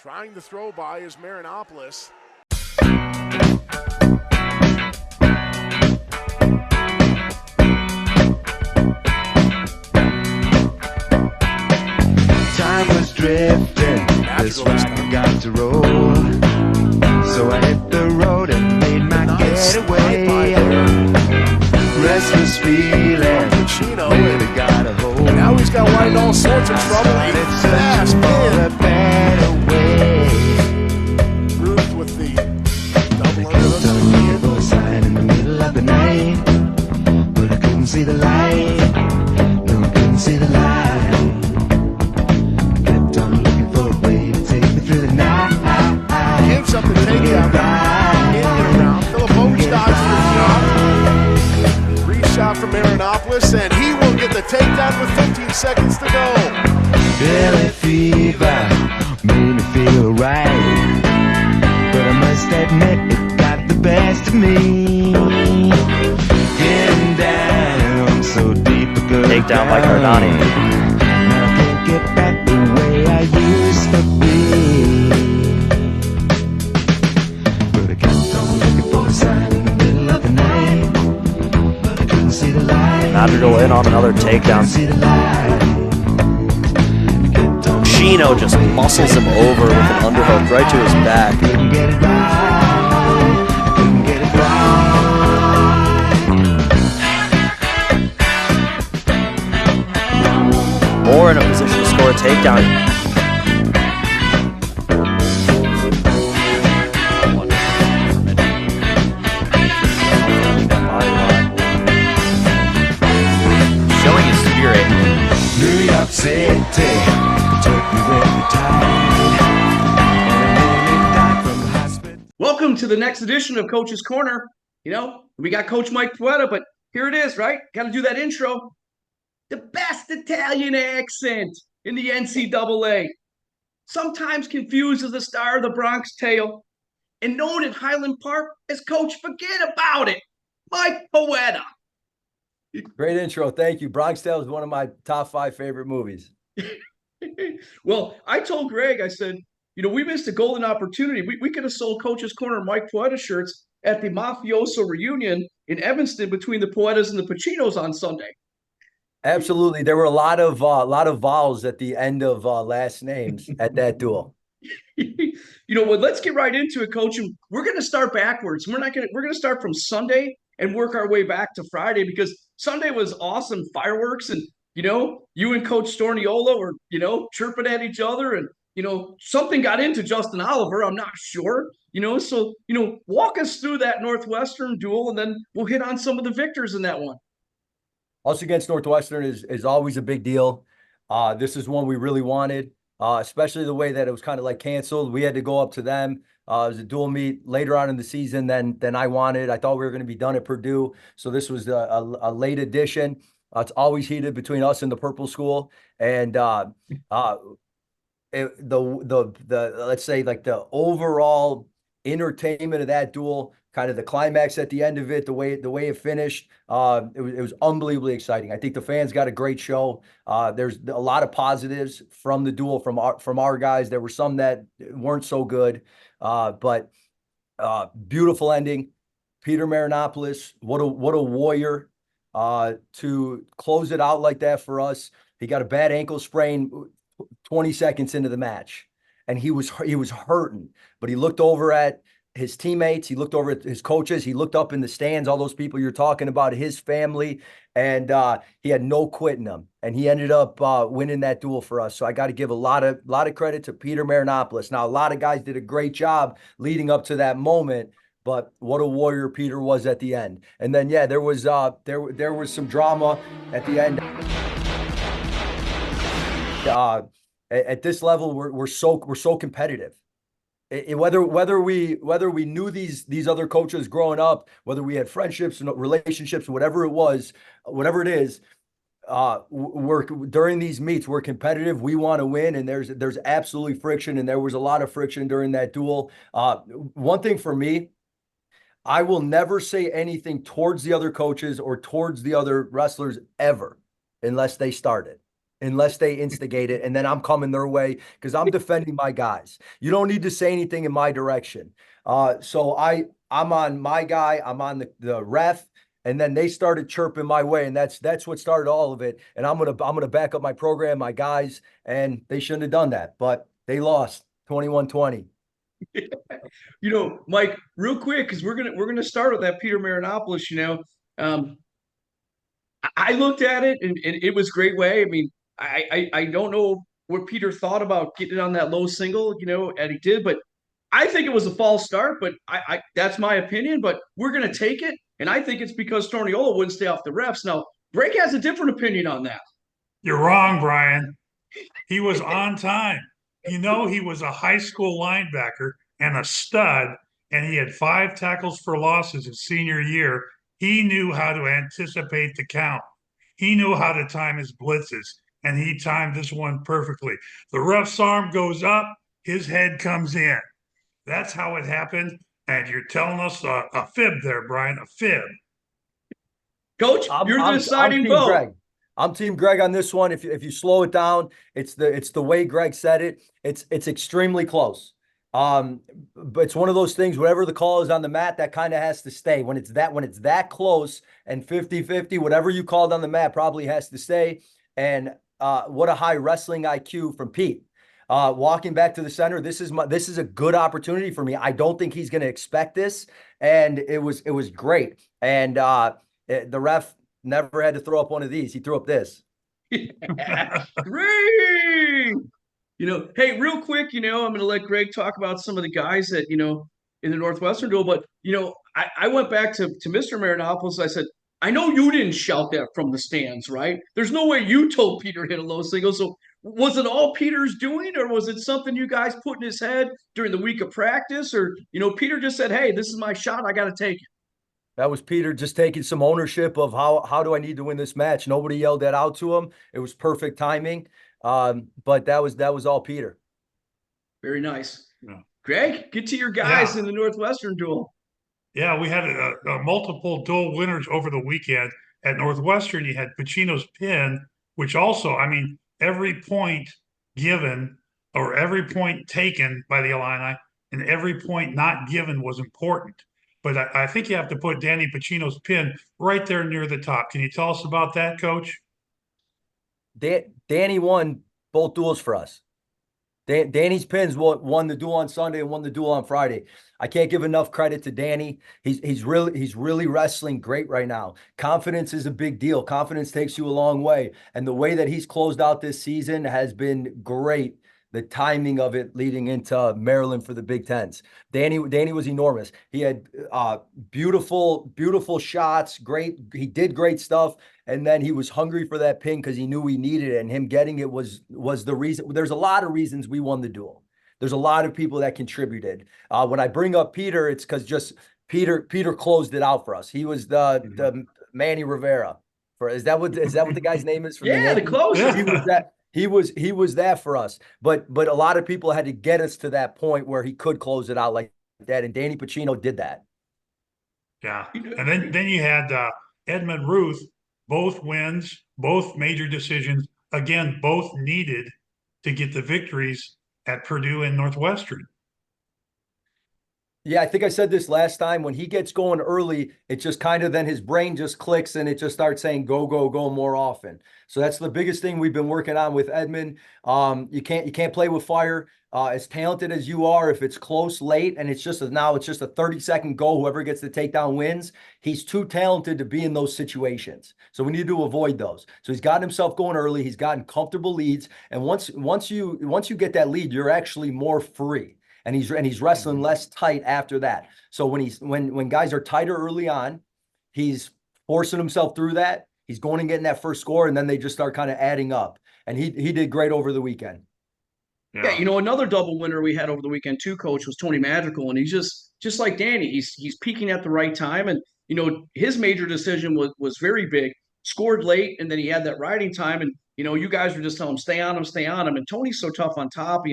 Trying to throw by is Marinopoulos. Time was drifting, this ride got to roll. So I hit the road and made my getaway. Restless feeling, really got a hold. Now he's got White in all sorts of trouble. It's Fast for a better way. Ruth with the double I kept on looking underhook. for a sign in the middle of the night, but I couldn't see the light. No, I couldn't see the light. I kept on looking for a way to take me through the night. Gives up the takedown. In and around. Philipovich dodges the shot. Shot from Marinopoulos, and he will get the takedown with 15 seconds to go. Billy fever made me feel right, but I must admit it got the best of me. Getting down so deep I could Takedown by Cardani. Now I can't get back the way I used to be. But I kept on looking for a sign in the middle of the night. See the light. Madrigal in on another takedown. See the light. Chino just muscles him over with an underhook right to his back. Couldn't get it right. Couldn't get it right. Moore in a position to score a takedown. New York City took me with the tide, and I nearly died from the hospital. Welcome to the next edition of Coach's Corner. You know, we got Coach Mike Poeta, but here it is, right? Got to do that intro. The best Italian accent in the NCAA. Sometimes confused as the star of the Bronx Tale, and known in Highland Park as Coach Forget About It, Mike Poeta. Great intro. Thank you. Bronx Tale is one of my top 5 favorite movies. Well, I told Greg, I said, you know, we missed a golden opportunity. We could have sold Coach's Corner Mike Poeta shirts at the Mafioso reunion in Evanston between the Poetas and the Pacinos on Sunday. Absolutely. There were a lot of vowels at the end of last names at that duel. You know what? Let's get right into it, Coach. And we're going to start backwards. We're going to start from Sunday and work our way back to Friday, because Sunday was awesome, fireworks, and you know, you and Coach Storniola were, you know, chirping at each other, and you know, something got into Justin Oliver. I'm not sure, you know. So, you know, walk us through that Northwestern duel, and then we'll hit on some of the victors in that one. Us against Northwestern is always a big deal. This is one we really wanted, especially the way that it was kind of like canceled. We had to go up to them. It was a dual meet later on in the season than I wanted. I thought we were going to be done at Purdue, so this was a late addition. It's always heated between us and the Purple School, and let's say like the overall entertainment of that duel, kind of the climax at the end of it, the way it finished, it was unbelievably exciting. I think the fans got a great show. There's a lot of positives from the duel from our guys. There were some that weren't so good, but beautiful ending. Peter Marinopoulos, what a warrior to close it out like that for us. He got a bad ankle sprain 20 seconds into the match, and he was hurting, but he looked over at his teammates, he looked over at his coaches, he looked up in the stands, all those people you're talking about, his family, and he had no quit in him, and he ended up winning that duel for us. So I got to give a lot of credit to Peter Marinopoulos. Now, a lot of guys did a great job leading up to that moment, but what a warrior Peter was at the end. And then, yeah, there was some drama at the end. At this level, we're so competitive. Whether we knew these other coaches growing up, whether we had friendships and relationships, whatever it is, we're during these meets, we're competitive. We want to win, and there's absolutely friction, and there was a lot of friction during that duel. One thing for me, I will never say anything towards the other coaches or towards the other wrestlers ever, unless they start it. unless they instigate it, and then I'm coming their way because I'm defending my guys. You don't need to say anything in my direction. So I'm on my guy, I'm on the ref, and then they started chirping my way, and that's what started all of it. And I'm gonna back up my program, my guys, and they shouldn't have done that, but they lost 21-20. Mike, real quick, because we're gonna start with that Peter Marinopoulos. Um, I looked at it and it was a great way. I mean, I don't know what Peter thought about getting on that low single, and he did, but I think it was a false start. But I that's my opinion. But we're gonna take it, and I think it's because Torniola wouldn't stay off the refs. Now, Drake has a different opinion on that. You're wrong, Brian. He was on time. He was a high school linebacker and a stud, and he had 5 tackles for losses his senior year. He knew how to anticipate the count. He knew how to time his blitzes, and he timed this one perfectly. The ref's arm goes up, his head comes in. That's how it happened. And you're telling us a fib there, Brian, a fib. Coach, you're the deciding vote. Greg. I'm Team Greg on this one. If you slow it down, it's the way Greg said it. It's extremely close. But it's one of those things, whatever the call is on the mat, that kind of has to stay. When it's that close and 50-50, whatever you called on the mat probably has to stay. And what a high wrestling IQ from Pete. Walking back to the center, this is a good opportunity for me. I don't think he's going to expect this, and it was great. And the ref never had to throw up one of these. He threw up this. Great. Hey, real quick, I'm going to let Greg talk about some of the guys that, in the Northwestern duel. But, I went back to Mr. Marinopoulos. I said, I know you didn't shout that from the stands, right? There's no way you told Peter to hit a low single. So was it all Peter's doing, or was it something you guys put in his head during the week of practice? Or, Peter just said, hey, this is my shot. I got to take it. That was Peter just taking some ownership of how do I need to win this match. Nobody yelled that out to him. It was perfect timing. But that was all Peter. Very nice. Yeah. Greg, get to your guys in the Northwestern duel. Yeah, we had multiple dual winners over the weekend. At Northwestern, you had Pacino's pin, which also, I mean, every point given or every point taken by the Illini and every point not given was important. But I think you have to put Danny Pacino's pin right there near the top. Can you tell us about that, Coach? Danny won both duels for us. Danny's pins won the duel on Sunday and won the duel on Friday. I can't give enough credit to Danny. He's really wrestling great right now. Confidence is a big deal. Confidence takes you a long way. And the way that he's closed out this season has been great. The timing of it leading into Maryland for the Big Tens. Danny was enormous. He had beautiful shots. Great. He did great stuff. And then he was hungry for that pin because he knew he needed it. And him getting it was the reason. There's a lot of reasons we won the duel. There's a lot of people that contributed. When I bring up Peter, it's because just Peter closed it out for us. He was the Manny Rivera. Is that what the guy's name is? Yeah, the closer. He was that. He was that for us, but a lot of people had to get us to that point where he could close it out like that, and Danny Pacino did that. Yeah, and then you had Edmund Ruth, both wins, both major decisions, again, both needed to get the victories at Purdue and Northwestern. Yeah, I think I said this last time. When he gets going early, it just kind of then his brain just clicks and it just starts saying go, go, go more often. So that's the biggest thing we've been working on with Edmund. You can't play with fire. As talented as you are, if it's close late and it's just a 30-second goal, whoever gets the takedown wins. He's too talented to be in those situations. So we need to avoid those. So he's gotten himself going early. He's gotten comfortable leads. And once you get that lead, you're actually more free. And he's wrestling less tight after that. So when guys are tighter early on, he's forcing himself through that. He's going and getting that first score, and then they just start kind of adding up. And he did great over the weekend. Yeah, another double winner we had over the weekend too, Coach, was Tony Magical, and he's just like Danny. He's peaking at the right time, and his major decision was very big. Scored late, and then he had that riding time, and you guys were just telling him stay on him, and Tony's so tough on top.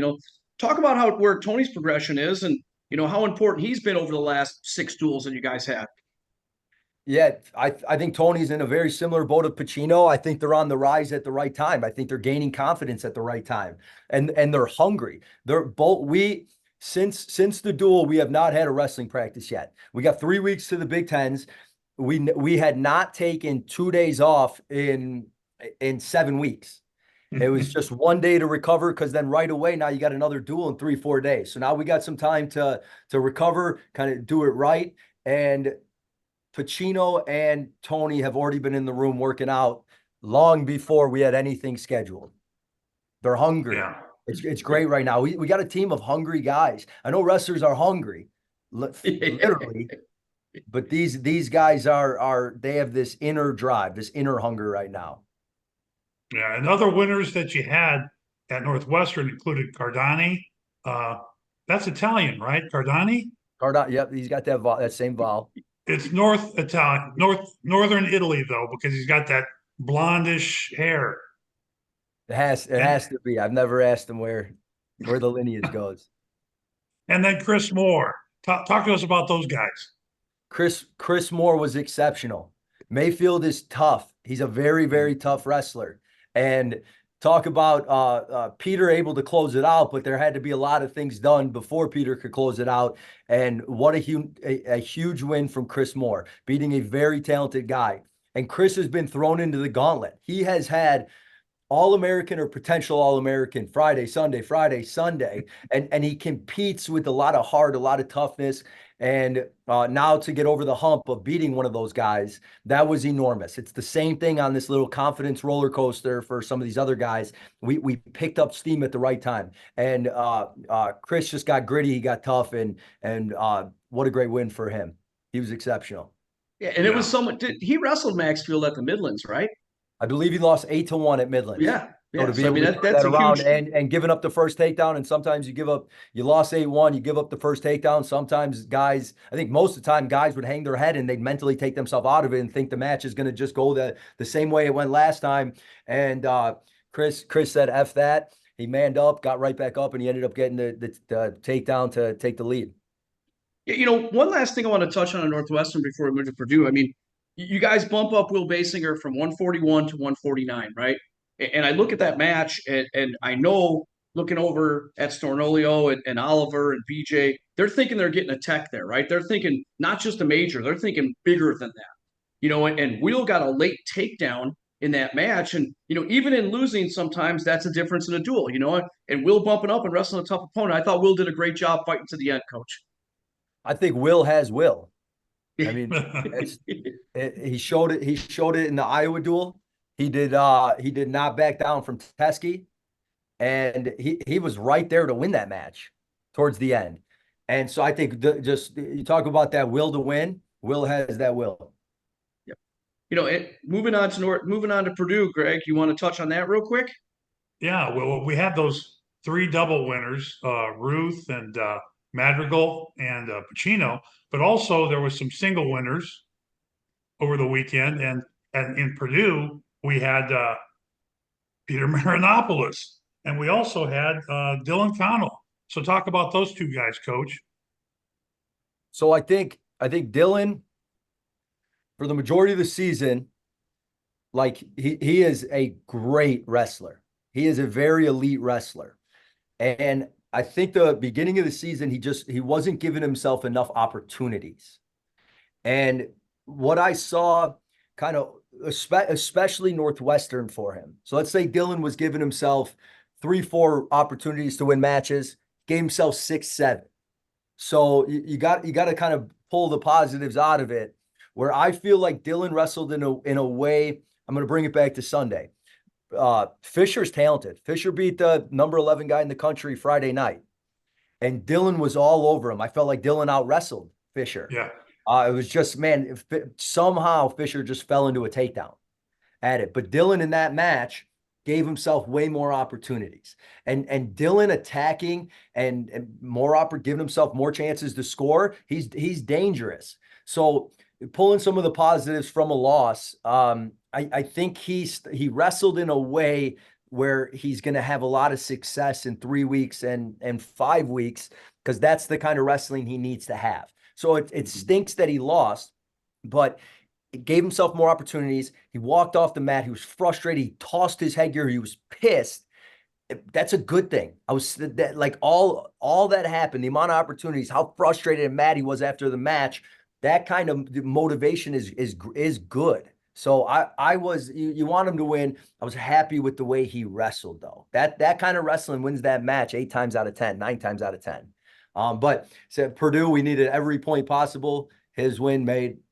Talk about where Tony's progression is and, how important he's been over the last 6 duels that you guys had. Yeah, I think Tony's in a very similar boat of Pacino. I think they're on the rise at the right time. I think they're gaining confidence at the right time, and they're hungry. They're both we since the duel, we have not had a wrestling practice yet. We got 3 weeks to the Big Tens. We had not taken 2 days off in 7 weeks. It was just one day to recover because then right away now you got another duel in 3-4 days. So now we got some time to recover, kind of do it right. And Pacino and Tony have already been in the room working out long before we had anything scheduled. They're hungry. Yeah. It's great right now. We got a team of hungry guys. I know wrestlers are hungry, literally, but these guys are they have this inner drive, this inner hunger right now. Yeah, and other winners that you had at Northwestern included Cardani. That's Italian, right? Cardani? Cardano, yep, he's got that same vowel. It's North Italian, Northern Italy though, because he's got that blondish hair. It has to be. I've never asked him where the lineage goes. And then Chris Moore. Talk to us about those guys. Chris Moore was exceptional. Mayfield is tough. He's a very, very tough wrestler. And talk about Peter able to close it out, but there had to be a lot of things done before Peter could close it out. And what a huge win from Chris Moore, beating a very talented guy. And Chris has been thrown into the gauntlet. He has had All-American or potential All-American Friday, Sunday, and he competes with a lot of heart, a lot of toughness. And now to get over the hump of beating one of those guys, that was enormous. It's the same thing on this little confidence roller coaster for some of these other guys. We picked up steam at the right time, and Chris just got gritty, he got tough, and what a great win for him. He was exceptional. Yeah, and it was someone. He wrestled Maxfield at the Midlands, right? I believe he lost 8-1 at Midlands. Yeah. So to be So, I able mean, to turn that's that a around huge. and giving up the first takedown, and sometimes you lost 8-1, you give up the first takedown. Sometimes guys, I think most of the time guys would hang their head and they'd mentally take themselves out of it and think the match is going to just go the same way it went last time. And Chris said, F that. He manned up, got right back up, and he ended up getting the takedown to take the lead. One last thing I want to touch on Northwestern before we move to Purdue. I mean, you guys bump up Will Basinger from 141 to 149, right? And I look at that match, and I know looking over at Stornolio and Oliver and BJ, they're thinking they're getting a tech there, right? They're thinking not just a major, they're thinking bigger than that. And Will got a late takedown in that match. And, even in losing, sometimes that's a difference in a duel, and Will bumping up and wrestling a tough opponent. I thought Will did a great job fighting to the end, coach. I think Will has Will. I mean, he showed it. He showed it in the Iowa duel. He did not back down from Teskey, and he was right there to win that match towards the end. And so I think just you talk about that will to win. Will has that will. Yep. Moving on to Purdue, Greg. You want to touch on that real quick? Yeah, well, we had those three double winners, Ruth and Madrigal and Pacino, but also there was some single winners over the weekend. And in Purdue, we had Peter Marinopoulos, and we also had Dylan Connell. So talk about those two guys, Coach. So I think Dylan, for the majority of the season, like he is a great wrestler. He is a very elite wrestler. And I think the beginning of the season, he wasn't giving himself enough opportunities. And what I saw kind of, especially Northwestern for him. So let's say Dylan was giving himself 3-4 opportunities to win matches, gave himself 6-7. So you got to kind of pull the positives out of it, where I feel like Dylan wrestled in a way. I'm going to bring it back to Sunday. Fisher's talented. Fisher beat the number 11 guy in the country Friday night, and Dylan was all over him. I felt like Dylan out wrestled Fisher. Yeah. It was just, man, somehow Fisher just fell into a takedown at it. But Dylan in that match gave himself way more opportunities, and Dylan attacking and giving himself more chances to score. He's dangerous. So pulling some of the positives from a loss, I think he wrestled in a way where he's going to have a lot of success in 3 weeks and 5 weeks, because that's the kind of wrestling he needs to have. So it stinks that he lost, but gave himself more opportunities. He walked off the mat. He was frustrated. He tossed his headgear. He was pissed. That's a good thing. I was that like all that happened, the amount of opportunities, how frustrated and mad he was after the match. That kind of motivation is good. So I was you want him to win. I was happy with the way he wrestled though. That kind of wrestling wins that match 8 times out of 10, 9 times out of 10. But so Purdue, we needed every point possible. His win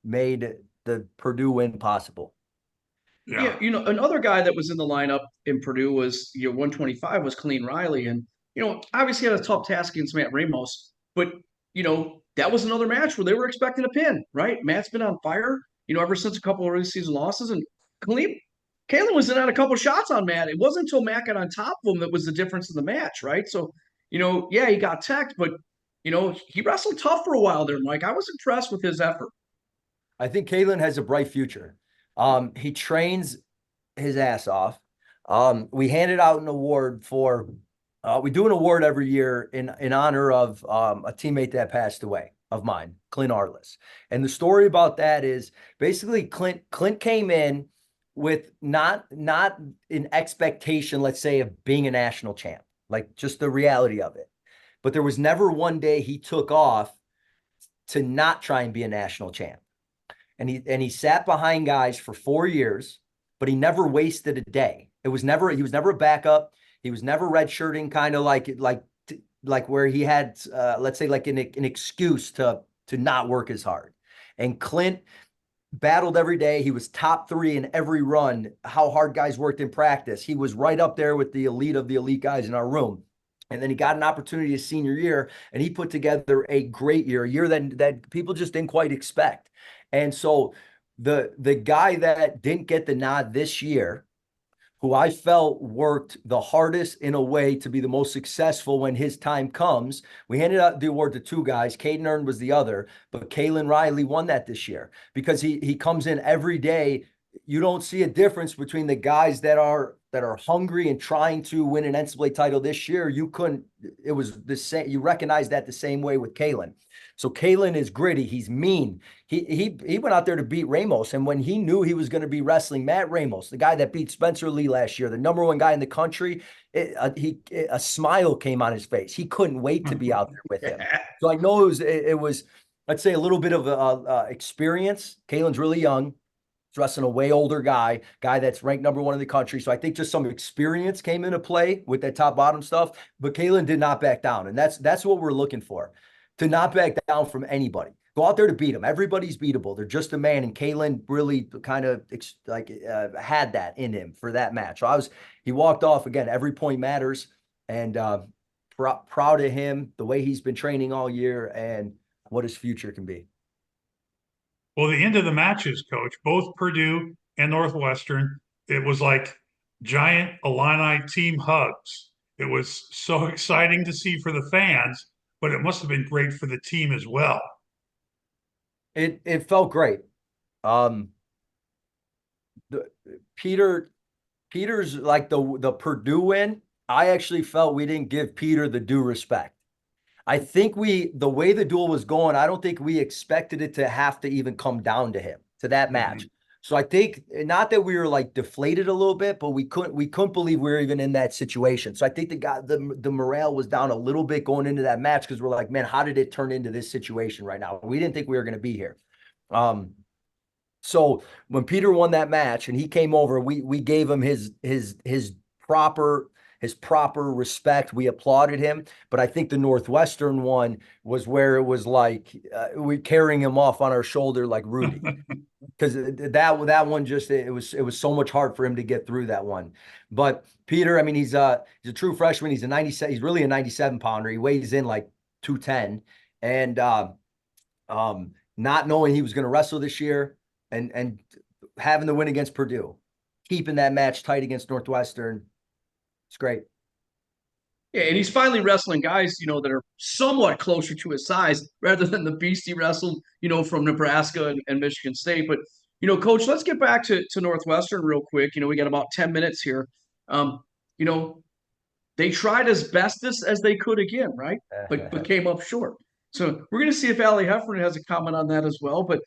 made the Purdue win possible. Yeah, another guy that was in the lineup in Purdue was 125 was Colleen Riley, and obviously had a tough task against Matt Ramos, but that was another match where they were expecting a pin, right? Matt's been on fire, ever since a couple of early season losses, and Kaylin was in on a couple shots on Matt. It wasn't until Matt got on top of him that was the difference in the match, right? So, yeah, he got teched, but he wrestled tough for a while there, Mike. I was impressed with his effort. I think Kaylin has a bright future. He trains his ass off. We handed out an award for, we do an award every year in honor of a teammate that passed away of mine, Clint Arliss. And the story about that is basically Clint came in with not an expectation, let's say, of being a national champ, like just the reality of it. But there was never one day he took off to not try and be a national champ. And he sat behind guys for 4 years, but he never wasted a day. He was never a backup. He was never redshirting, kind of like where he had let's say like an excuse to not work as hard. And Clint battled every day. He was top 3 in every run, how hard guys worked in practice. He was right up there with the elite of the elite guys in our room. And then he got an opportunity his senior year, and he put together a great year, a year that people just didn't quite expect. And so the guy that didn't get the nod this year, who I felt worked the hardest in a way to be the most successful when his time comes, we handed out the award to 2 guys. Caden Earn was the other, but Kaylin Riley won that this year because he comes in every day. You don't see a difference between the guys that are hungry and trying to win an NCAA title this year. It was the same. You recognize that the same way with Kaylin. So Kaylin is gritty. He's mean. He went out there to beat Ramos. And when he knew he was going to be wrestling Matt Ramos, the guy that beat Spencer Lee last year, the #1 guy in the country, a smile came on his face. He couldn't wait to be out there with him. So I know it was, let's say, a little bit of experience. Kaylin's really young. Wrestling a way older guy that's ranked #1 in the country. So I think just some experience came into play with that top bottom stuff, but Kaylin did not back down. And that's what we're looking for, to not back down from anybody. Go out there to beat them. Everybody's beatable. They're just a man. And Kaylin really kind of had that in him for that match. So he walked off again. Every point matters, and proud of him, the way he's been training all year and what his future can be. Well, the end of the matches, Coach, both Purdue and Northwestern, it was like giant ILLINI team hugs. It was so exciting to see for the fans, but it must have been great for the team as well. It felt great. Peter's like the Purdue win. I actually felt we didn't give Peter the due respect. I think the way the duel was going, I don't think we expected it to have to even come down to him, to that match. Mm-hmm. So I think, not that we were like deflated a little bit, but we couldn't believe we were even in that situation. So I think the morale was down a little bit going into that match, because we're like, man, how did it turn into this situation right now? We didn't think we were going to be here. So when Peter won that match and he came over, we gave him his proper respect. We applauded him. But I think the Northwestern one was where it was like we carrying him off on our shoulder like Rudy. Because that one just, it was so much hard for him to get through that one. But Peter, I mean, he's a true freshman. He's he's really a 97 pounder. He weighs in like 210. And not knowing he was going to wrestle this year and having the win against Purdue, keeping that match tight against Northwestern, it's great. Yeah, and he's finally wrestling guys, that are somewhat closer to his size rather than the beast he wrestled, from Nebraska and Michigan State. But, Coach, let's get back to Northwestern real quick. We got about 10 minutes here. They tried as best as they could again, right? But came up short. So we're going to see if Allie Heffernan has a comment on that as well. But,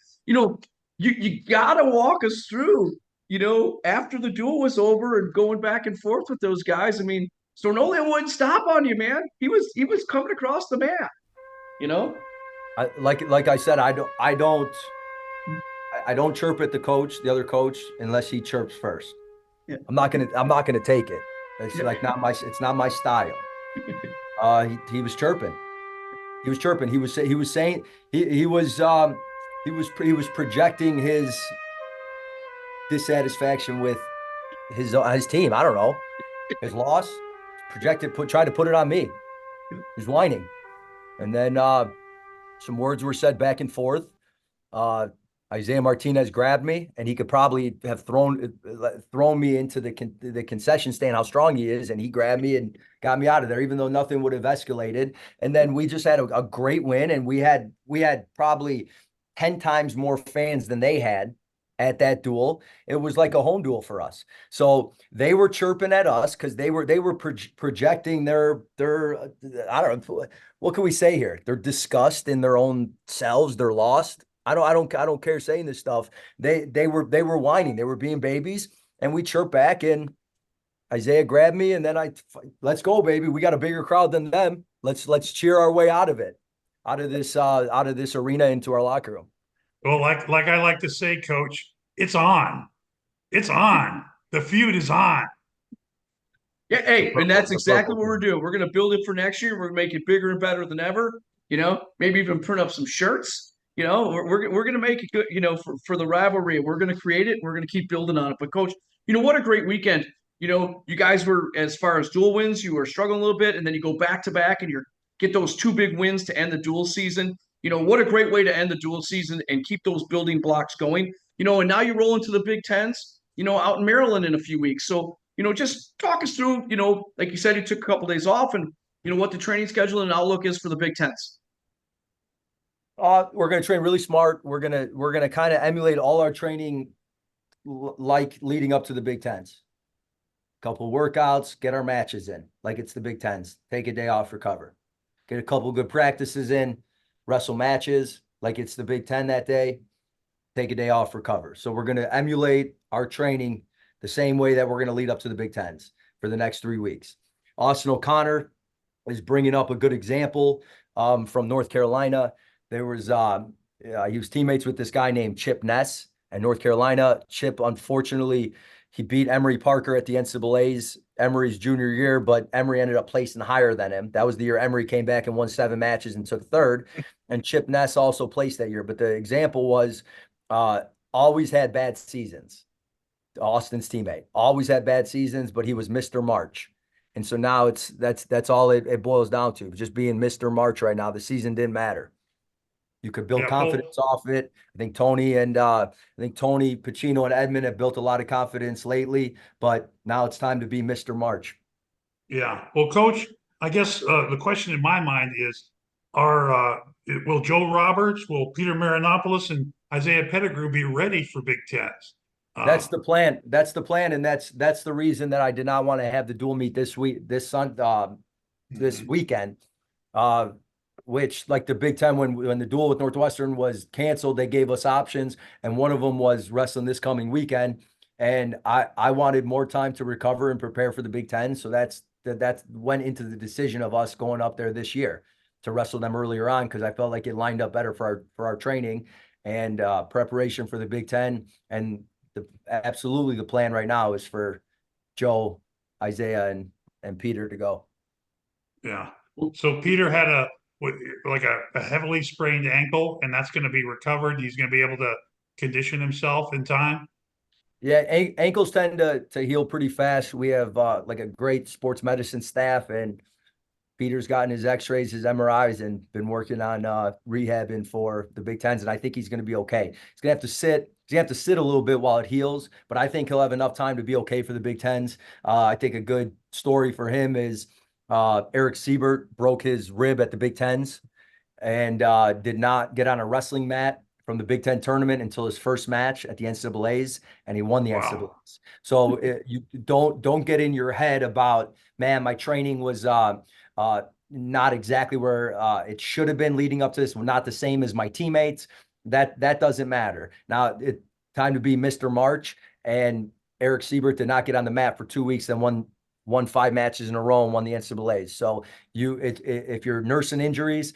you gotta walk us through, after the duel was over and going back and forth with those guys. I mean, Stornolia wouldn't stop on you, man. He was coming across the mat, you know? Like I said, I don't chirp at the other coach, unless he chirps first. Yeah. I'm not gonna take it. It's Yeah. like it's not my style. He was chirping. He was chirping. He was saying he was projecting his dissatisfaction with his team. I don't know. His loss. Tried to put it on me. He's whining. And then some words were said back and forth. Uh, Isaiah Martinez grabbed me, and he could probably have thrown me into the concession stand, how strong he is, and he grabbed me and got me out of there, even though nothing would have escalated. And then we just had a great win, and we had probably 10 times more fans than they had at that duel. It was like a home duel for us. So they were chirping at us because they were projecting their I don't know, what can we say here? They're disgust in their own selves. They're lost. I don't care saying this stuff. They were whining. They were being babies, and we chirped back. And Isaiah grabbed me, and then let's go, baby. We got a bigger crowd than them. Let's cheer our way out of it, out of this arena into our locker room. Well, like I like to say, Coach, it's on. It's on. The feud is on. Yeah, hey, and that's exactly what we're doing. We're going to build it for next year. We're going to make it bigger and better than ever. Maybe even print up some shirts. We're going to make it good. For the rivalry, we're going to create it. We're going to keep building on it. But coach, what a great weekend. You guys were, as far as dual wins, you were struggling a little bit, and then you go back to back, and you get those two big wins to end the dual season. What a great way to end the dual season and keep those building blocks going. And now you roll into the Big Tens. Out in Maryland in a few weeks. So just talk us through, like you said, you took a couple days off, and what the training schedule and outlook is for the Big Tens. We're going to train really smart. We're going to kind of emulate all our training like leading up to the Big Tens. Couple workouts, get our matches in like it's the Big Tens. Take a day off, recover. Get a couple good practices in, wrestle matches like it's the Big Ten that day. Take a day off, recover. So we're going to emulate our training the same way that we're going to lead up to the Big Tens for the next 3 weeks. Austin O'Connor is bringing up a good example from North Carolina. There was he was teammates with this guy named Chip Ness at North Carolina. Chip, unfortunately, he beat Emory Parker at the NCAAs Emory's junior year, but Emory ended up placing higher than him. That was the year Emory came back and won 7 matches and took third. And Chip Ness also placed that year. But the example was always had bad seasons. Austin's teammate always had bad seasons, but he was Mr. March. And so now that's all it boils down to, just being Mr. March right now. The season didn't matter. You could build confidence off it. I think Tony Pacino and Edmond have built a lot of confidence lately, but now it's time to be Mr. March. Yeah. Well, Coach, I guess the question in my mind is, will Joe Roberts, will Peter Marinopoulos, and Isaiah Pettigrew be ready for Big Tens? That's the plan. That's the plan, and that's the reason that I did not want to have the dual meet this weekend. Which, like the Big Ten, when the duel with Northwestern was canceled, they gave us options, and one of them was wrestling this coming weekend. And I wanted more time to recover and prepare for the Big Ten, so that went into the decision of us going up there this year to wrestle them earlier on, because I felt like it lined up better for our training and preparation for the Big Ten. And absolutely the plan right now is for Joe, Isaiah, and Peter to go. Yeah. So Peter had a heavily sprained ankle, and that's going to be recovered. He's going to be able to condition himself in time. Yeah, ankles tend to heal pretty fast. We have like a great sports medicine staff, and Peter's gotten his x-rays, his MRIs, and been working on rehabbing for the Big Tens, and I think he's going to be okay. He's going to have to sit. He's going to have to sit a little bit while it heals, but I think he'll have enough time to be okay for the Big Tens. I think a good story for him is Eric Siebert broke his rib at the Big Tens and did not get on a wrestling mat from the Big Ten tournament until his first match at the NCAAs, and he won the NCAAs. So you don't get in your head about, man, my training was not exactly where it should have been leading up to this, not the same as my teammates. that doesn't matter. Now it's time to be Mr. March, and Eric Siebert did not get on the mat for 2 weeks and won 5 matches in a row and won the NCAAs. So if you're nursing injuries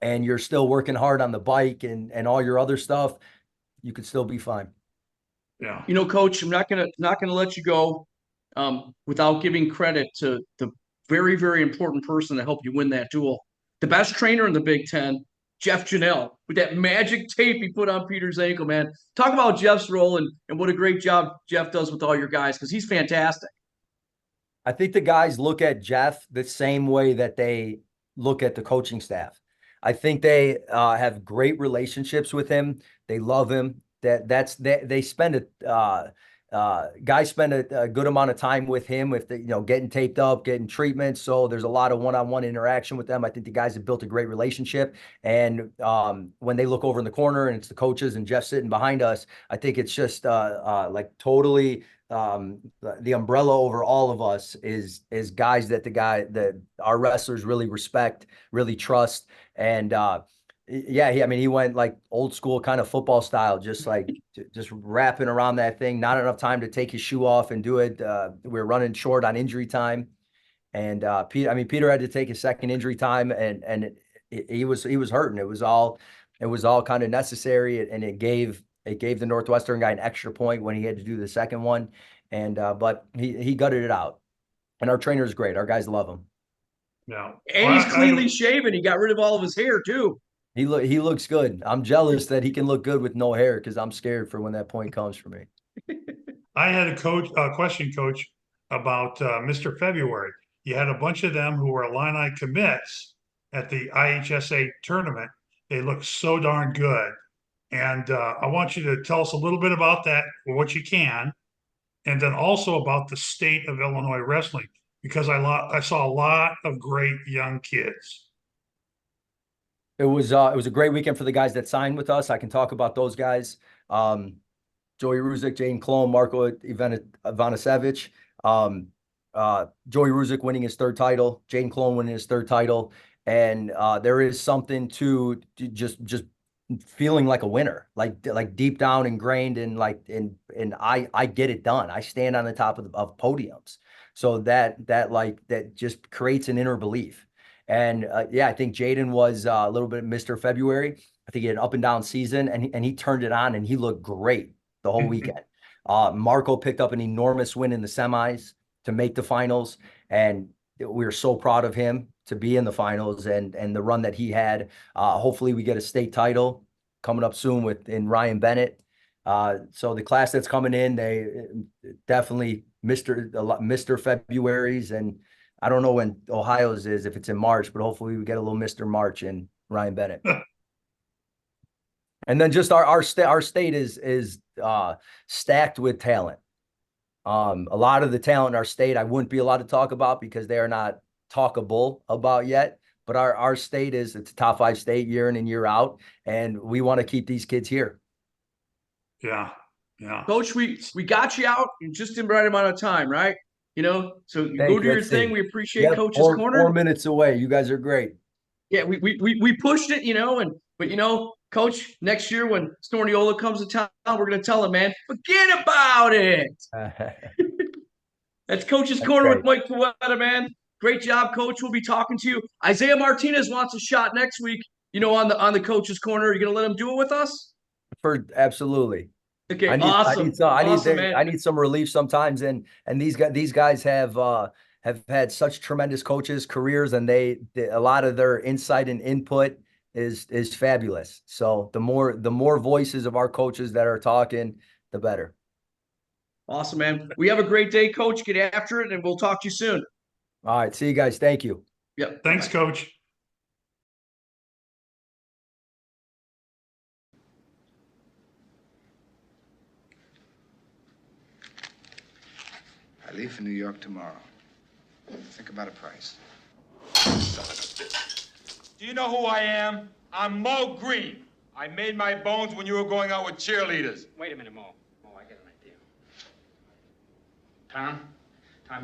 and you're still working hard on the bike and all your other stuff, you could still be fine. Yeah. You know, Coach, I'm not gonna let you go without giving credit to the very, very important person that helped you win that duel. The best trainer in the Big Ten, Jeff Janelle, with that magic tape he put on Peter's ankle, man. Talk about Jeff's role and what a great job Jeff does with all your guys, because he's fantastic. I think the guys look at Jeff the same way that they look at the coaching staff. I think they have great relationships with him. They love him. They spend guys spend a good amount of time with him, with getting taped up, getting treatment. So there's a lot of one-on-one interaction with them. I think the guys have built a great relationship. And when they look over in the corner and it's the coaches and Jeff sitting behind us, I think it's just like totally the umbrella over all of us is guys that our wrestlers really respect, really trust. And yeah, he went like old school kind of football style, just wrapping around that thing. Not enough time to take his shoe off and do it. We were running short on injury time, and Peter had to take his second injury time, and he was hurting. It was all kind of necessary, and it gave the Northwestern guy an extra point when he had to do the second one, and but he gutted it out. And our trainer is great. Our guys love him. Yeah. And he's cleanly shaven. He got rid of all of his hair too. He looks good. I'm jealous that he can look good with no hair, because I'm scared for when that point comes for me. I had a question, Coach, about Mr. February. You had a bunch of them who were Illini commits at the IHSA tournament. They look so darn good. And I want you to tell us a little bit about that, or what you can, and then also about the state of Illinois wrestling, because I saw a lot of great young kids. It was a great weekend for the guys that signed with us. I can talk about those guys. Joey Ruzic, Jaden Clone, Marco Ivanisevic. Joey Ruzic winning his 3rd title, Jaden Clone winning his 3rd title. And there is something to just feeling like a winner, like deep down ingrained, and I get it done. I stand on the top of podiums. So that just creates an inner belief. And yeah, I think Jaden was a little bit Mr. February. I think he had an up and down season, and he turned it on, and he looked great the whole weekend. Marco picked up an enormous win in the semis to make the finals, and we were so proud of him to be in the finals and the run that he had. Hopefully we get a state title coming up soon in Ryan Bennett. So the class that's coming in, they definitely Mr. February's, and I don't know when Ohio's is, if it's in March, but hopefully we get a little Mr. March in Ryan Bennett. And then just our state is stacked with talent. A lot of the talent in our state I wouldn't be allowed to talk about because they are not talkable about yet. But our state it's a top 5 state year in and year out, and we want to keep these kids here. Yeah, yeah. Coach, we got you out in just the right amount of time, right? So you go do your thing. We appreciate Coach's Corner. 4 minutes away. You guys are great. Yeah, we pushed it, but Coach, next year when Storniola comes to town, we're gonna tell him, man, forget about it. That's Coach's Corner with Mike Poeta, man. Great job, Coach. We'll be talking to you. Isaiah Martinez wants a shot next week, on the Coach's Corner. Are you gonna let him do it with us? Absolutely. Okay, awesome. I need some relief sometimes, and these guys have had such tremendous coaches careers, and a lot of their insight and input is fabulous. So the more voices of our coaches that are talking, the better. Awesome, man. We have a great day, Coach. Get after it, and we'll talk to you soon. All right, see you guys. Thank you. Yep. Thanks, Bye. Coach. I leave for New York tomorrow. Think about a price. Do you know who I am? I'm Mo Green. I made my bones when you were going out with cheerleaders. Wait a minute, Mo. Mo, I got an idea. Tom,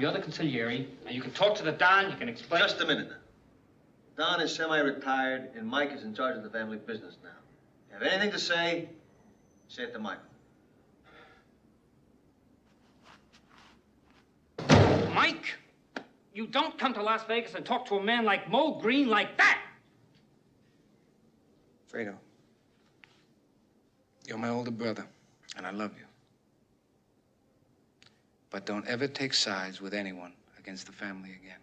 you're the consigliere. Now, you can talk to the Don, you can explain... Just a minute. Don is semi-retired, and Mike is in charge of the family business now. Have anything to say? Say it to Michael. Mike, you don't come to Las Vegas and talk to a man like Mo Green like that. Fredo, you're my older brother, and I love you. But don't ever take sides with anyone against the family again.